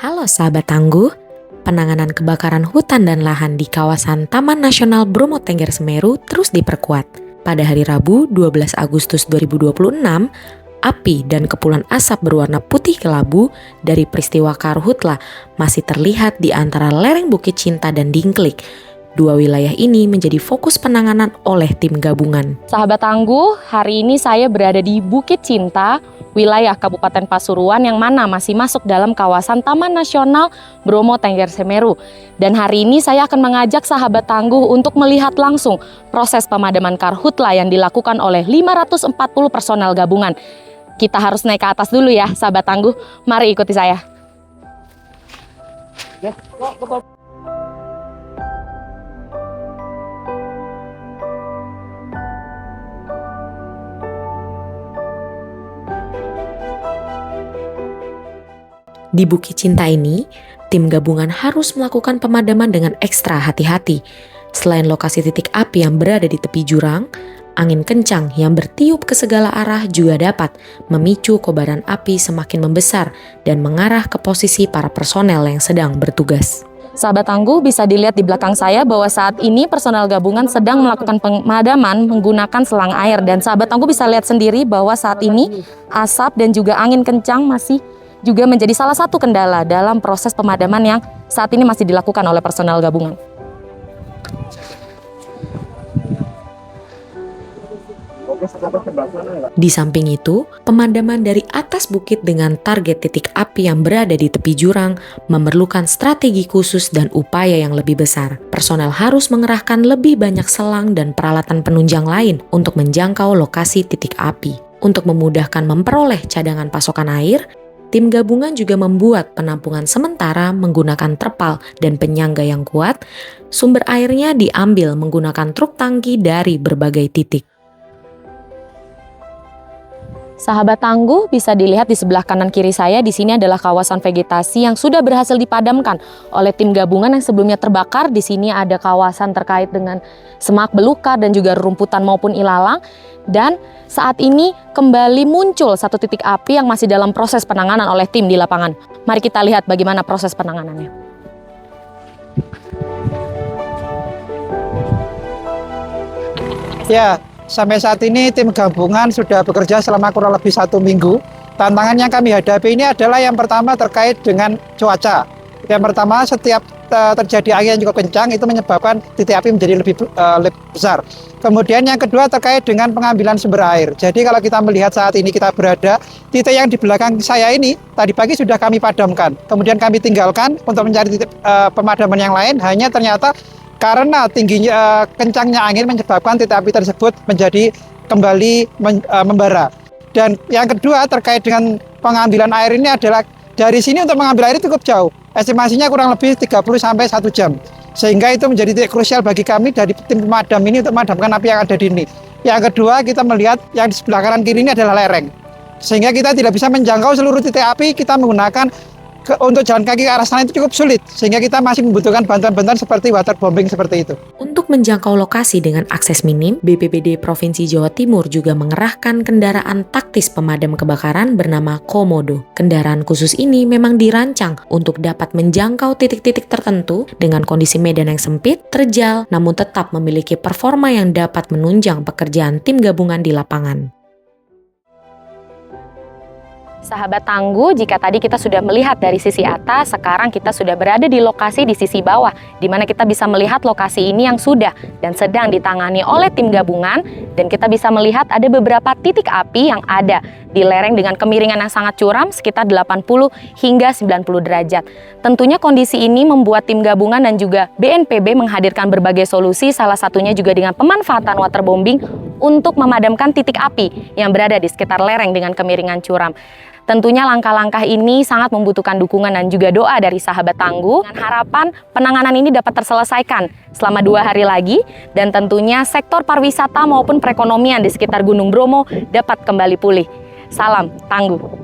Halo sahabat tangguh, penanganan kebakaran hutan dan lahan di kawasan Taman Nasional Bromo Tengger Semeru terus diperkuat. Pada hari Rabu 12 Agustus 2026, api dan kepulan asap berwarna putih kelabu dari peristiwa karhutla masih terlihat di antara lereng Bukit Cinta dan Dingklik. Dua wilayah ini menjadi fokus penanganan oleh tim gabungan. Sahabat tangguh, hari ini saya berada di Bukit Cinta, wilayah Kabupaten Pasuruan yang mana masih masuk dalam kawasan Taman Nasional Bromo Tengger Semeru. Dan hari ini saya akan mengajak sahabat tangguh untuk melihat langsung proses pemadaman karhutla yang dilakukan oleh 540 personel gabungan. Kita harus naik ke atas dulu ya sahabat tangguh, mari ikuti saya. Di Bukit Cinta ini, tim gabungan harus melakukan pemadaman dengan ekstra hati-hati. Selain lokasi titik api yang berada di tepi jurang, angin kencang yang bertiup ke segala arah juga dapat memicu kobaran api semakin membesar dan mengarah ke posisi para personel yang sedang bertugas. Sahabat tangguh, bisa dilihat di belakang saya bahwa saat ini personel gabungan sedang melakukan pemadaman menggunakan selang air. Dan sahabat tangguh bisa lihat sendiri bahwa saat ini asap dan juga angin kencang masih juga menjadi salah satu kendala dalam proses pemadaman yang saat ini masih dilakukan oleh personel gabungan. Di samping itu, pemadaman dari atas bukit dengan target titik api yang berada di tepi jurang memerlukan strategi khusus dan upaya yang lebih besar. Personel harus mengerahkan lebih banyak selang dan peralatan penunjang lain untuk menjangkau lokasi titik api. Untuk memudahkan memperoleh cadangan pasokan air, tim gabungan juga membuat penampungan sementara menggunakan terpal dan penyangga yang kuat. Sumber airnya diambil menggunakan truk tangki dari berbagai titik. Sahabat tangguh, bisa dilihat di sebelah kanan kiri saya, di sini adalah kawasan vegetasi yang sudah berhasil dipadamkan oleh tim gabungan yang sebelumnya terbakar. Di sini ada kawasan terkait dengan semak belukar dan juga rumputan maupun ilalang. Dan saat ini kembali muncul satu titik api yang masih dalam proses penanganan oleh tim di lapangan. Mari kita lihat bagaimana proses penanganannya. Ya, sampai saat ini tim gabungan sudah bekerja selama kurang lebih 1 minggu. Tantangan yang kami hadapi ini adalah yang pertama terkait dengan cuaca. Yang pertama, setiap terjadi angin yang cukup kencang itu menyebabkan titik api menjadi lebih besar. Kemudian yang kedua terkait dengan pengambilan sumber air. Jadi kalau kita melihat saat ini kita berada, titik yang di belakang saya ini tadi pagi sudah kami padamkan. Kemudian kami tinggalkan untuk mencari titik pemadaman yang lain, hanya ternyata karena tingginya kencangnya angin menyebabkan titik api tersebut menjadi kembali membara. Dan yang kedua terkait dengan pengambilan air ini adalah dari sini untuk mengambil air cukup jauh. Estimasinya kurang lebih 30 sampai 1 jam. Sehingga itu menjadi titik krusial bagi kami dari tim pemadam ini untuk memadamkan api yang ada di sini. Yang kedua, kita melihat yang di sebelah kanan kiri ini adalah lereng. Sehingga kita tidak bisa menjangkau seluruh titik api, kita menggunakan untuk jalan kaki ke arah sana itu cukup sulit, sehingga kita masih membutuhkan bantuan-bantuan seperti waterbombing seperti itu. Untuk menjangkau lokasi dengan akses minim, BPBD Provinsi Jawa Timur juga mengerahkan kendaraan taktis pemadam kebakaran bernama Komodo. Kendaraan khusus ini memang dirancang untuk dapat menjangkau titik-titik tertentu dengan kondisi medan yang sempit, terjal, namun tetap memiliki performa yang dapat menunjang pekerjaan tim gabungan di lapangan. Sahabat tangguh, jika tadi kita sudah melihat dari sisi atas, sekarang kita sudah berada di lokasi di sisi bawah, di mana kita bisa melihat lokasi ini yang sudah dan sedang ditangani oleh tim gabungan, dan kita bisa melihat ada beberapa titik api yang ada di lereng dengan kemiringan yang sangat curam, sekitar 80 hingga 90 derajat. Tentunya kondisi ini membuat tim gabungan dan juga BNPB menghadirkan berbagai solusi, salah satunya juga dengan pemanfaatan waterbombing untuk memadamkan titik api yang berada di sekitar lereng dengan kemiringan curam. Tentunya langkah-langkah ini sangat membutuhkan dukungan dan juga doa dari sahabat tangguh. Dengan harapan penanganan ini dapat terselesaikan selama 2 hari lagi, dan tentunya sektor pariwisata maupun perekonomian di sekitar Gunung Bromo dapat kembali pulih. Salam tangguh.